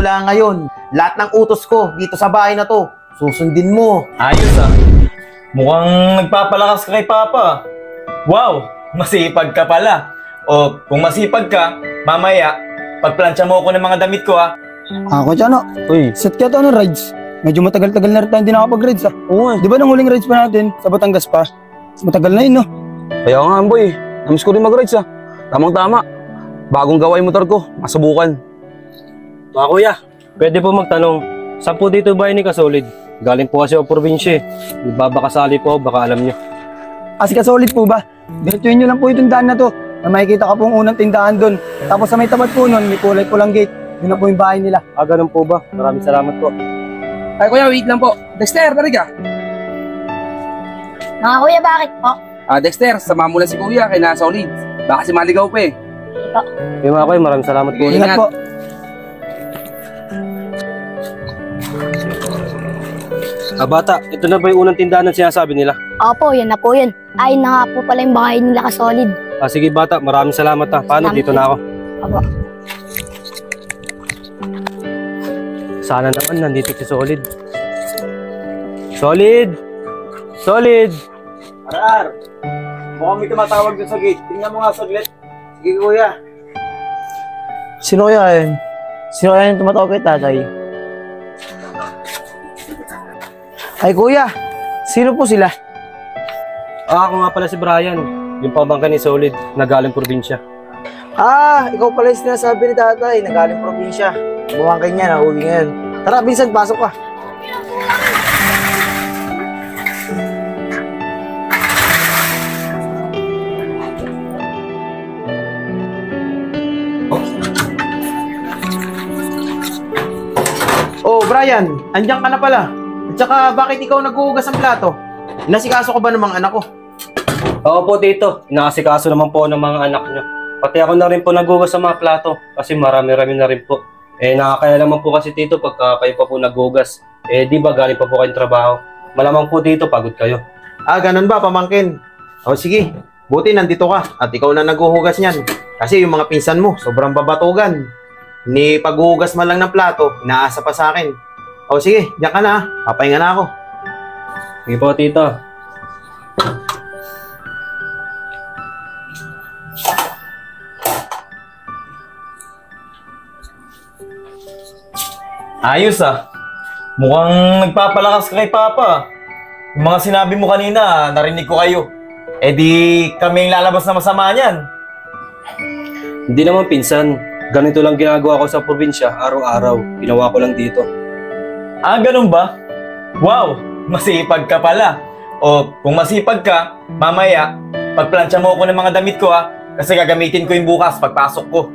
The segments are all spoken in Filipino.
simula ngayon, lahat ng utos ko dito sa bahay na to, susundin mo. Ayos ah. Mukhang nagpapalakas ka kay Papa. Wow, masipag ka pala. O kung masipag ka, mamaya, pagplansya mo ako ng mga damit ko ah. Ako dyan, no? Uy, Set ka to ng rides. Medyo matagal-tagal na rin tayo hindi nakapag-rides, ah. oo nga. Di ba nang huling rides pa natin sa Batangas pa? Matagal na yun, no? Kaya nga, boy. Namiss ko rin mag-rides, ah. Tamang-tama. Bagong gawa yung motor ko. Masubukan. Mga kuya, pwede po magtanong, saan po dito bahay ni Kasolid? Galing po kasi ako probinsya eh. Babakasali po, baka alam nyo. Kasi kasolid po ba? Diretsuhin nyo lang po itong daan na to. Na makikita ka pong unang tindahan doon. Tapos sa may tapat po nun, may kulay pulang gate. Yun na po yung bahay nila. Ganun po ba? Maraming salamat po. Ay kuya, wait lang po. Dexter, tari ka. Mga kuya, bakit po? Dexter, sama mo lang si kuya kay Solid. Baka si maligaw pa eh. Okay mga kuya, maraming salamat po. Ingat po. Bata, ito na ba yung unang tindahan na sinasabi nila? Opo, yan na po yun. Ay na nga po pala yung bahay nila Kasolid. Sige bata, maraming salamat ha. Paano? Salamat Dito na ako. Opo. Sana naman nandito si Solid. Solid! Solid! Arar! Mukhang may tumatawag dun sa gate. Tingnan mo nga saglit. Sige kuya. Sino kaya yun? Sino kaya yung tumatawag kay tatay? Ay kuya, sino po sila? Ako nga pala si Brian. Yung pamangkin ni Solid na galing probinsya. Ikaw pala yung sinasabi ni tatay, nagaling probinsya. Bumangkin niya, nauwi ngayon. Tara, Vincent, pasok ka. Oh, Brian, andiyan ka na pala. At saka, bakit ikaw naghuhugas ng plato? Inasikaso ko ba ng mga anak ko? Oo po tito, inaasikaso naman po ng mga anak nyo. Pati ako na rin po naghugas sa mga plato kasi marami-rami na rin po. Nakakaya naman po kasi tito pagka kayo pa po naghugas. Di ba galing pa po kayong trabaho? Malamang po tito pagod kayo. Ganun ba, pamangkin? O sige, buti nandito ka at ikaw na naghuhugas niyan. Kasi yung mga pinsan mo, sobrang babatugan. Ni paghuhugas man lang ng plato, inaasa pa sa akin. O sige, diyan ka na. Papahinga na ako. Sige po tito. Ayos ah. Mukhang nagpapalakas ka kay Papa. Yung mga sinabi mo kanina, narinig ko kayo. Di kami yung lalabas na masama niyan. Hindi naman pinsan. Ganito lang ginagawa ko sa probinsya araw-araw. Ginawa ko lang dito. Ganun ba? Wow, masipag ka pala. O kung masipag ka, mamaya, pagplansya mo ako ng mga damit ko kasi gagamitin ko yung bukas pagpasok ko.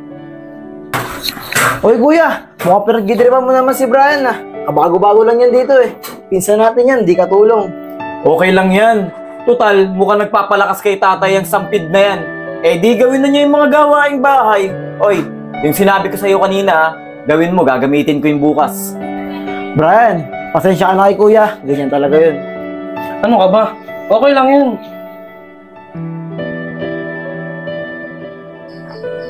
Oy kuya, mukhang pinagdidiripan mo naman si Brian Kabago-bago lang yan dito eh. Pinsan natin yan, di katulong. Okay lang yan. Total, mukhang nagpapalakas kay tatay ang sampid na yan. Di gawin na niya yung mga gawaing bahay. Oy, yung sinabi ko sa'yo kanina, gawin mo, gagamitin ko yung bukas. Brian, pasensya ka na kay kuya. Ganyan talaga yun. Ano ka ba? Okay lang yun.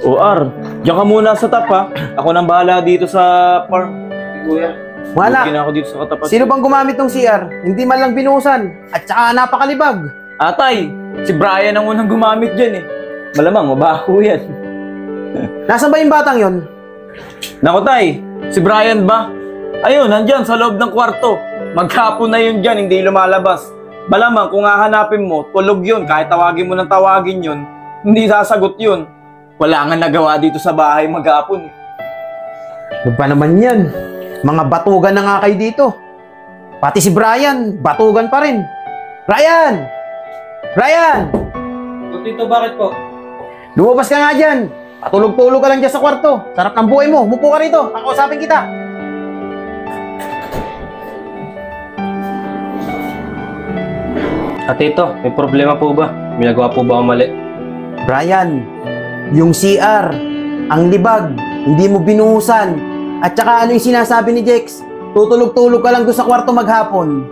Ar, diyan ka muna sa top ha. Ako nang bahala dito sa farm. Kuya. Wala. Hindi na ako dito sa katapat. Sino bang gumamit ng CR? Hindi man lang binuhusan. At saka napakalibag. Atay, si Brian ang unang gumamit dyan eh. Malamang, mabaho yan. Nasaan ba yung batang yon? Naku tay, si Brian ba? Ayun, nandyan sa loob ng kwarto. Maghapon na yun dyan, hindi lumalabas. Malamang kung hahanapin mo, tulog yun. Kahit tawagin mo ng tawagin yun, hindi sasagot yun. Wala nga nagawa dito sa bahay maghapon eh. Ano ba naman yan? Mga batugan na nga kayo dito. Pati si Brian, batugan pa rin. Brian! Brian! Tito, bakit po? Lumabas ka nga dyan. Patulog-tulog ka lang dyan sa kwarto. Sarap ng buhay mo. Mupo ka rito. Kakausapin kita. Tito, may problema po ba? May nagawa po ba ako mali? Brian, yung CR, ang libag, hindi mo binuhusan. At saka ano yung sinasabi ni Jex? Tutulog-tulog ka lang doon sa kwarto maghapon.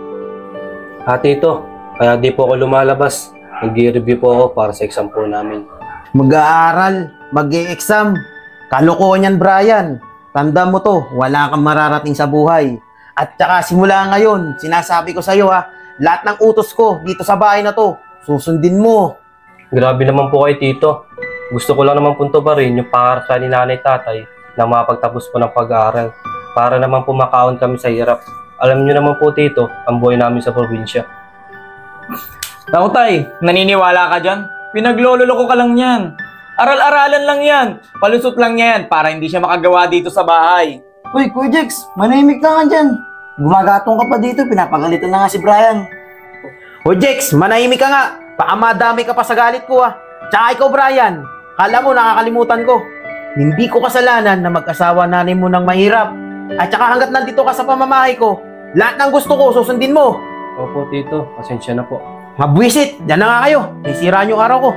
Tito, kaya di po ako lumalabas. Nag-review po ako para sa exam po namin. Mag-aaral, mag-e-exam. Kalokohan yan, Brian. tanda mo to, wala kang mararating sa buhay. At saka simula ngayon, sinasabi ko sa'yo ha, lahat ng utos ko dito sa bahay na to, susundin mo. Grabe naman po kayo, Tito. Gusto ko lang naman po ba rin yung pangarap sa ni nanay tatay na makapagtapos po ng pag-aaral para naman po makaon kami sa hirap. Alam niyo naman po, Tito, ang buhay namin sa probinsya. Naku tay, naniniwala ka dyan? Pinaglololoko ka lang yan. Aral-aralan lang yan. Palusot lang yan para hindi siya makagawa dito sa bahay. Uy, Kuya Jex, manahimik ka nga dyan. Gumagatong ka pa dito, pinapagalitan na nga si Brian. O Jex, manahimik ka nga. Baka madami ka pa sa galit ko ha. Tsaka ikaw Brian, kala mo nakakalimutan ko. Hindi ko kasalanan na mag-asawa nanay mo ng mahirap. At saka hanggat nandito ka sa pamamahay ko, lahat ng gusto ko susundin mo. Opo, Tito. Pasensya na po. Mabwisit, dyan na nga kayo. Sisira niyo araw ko.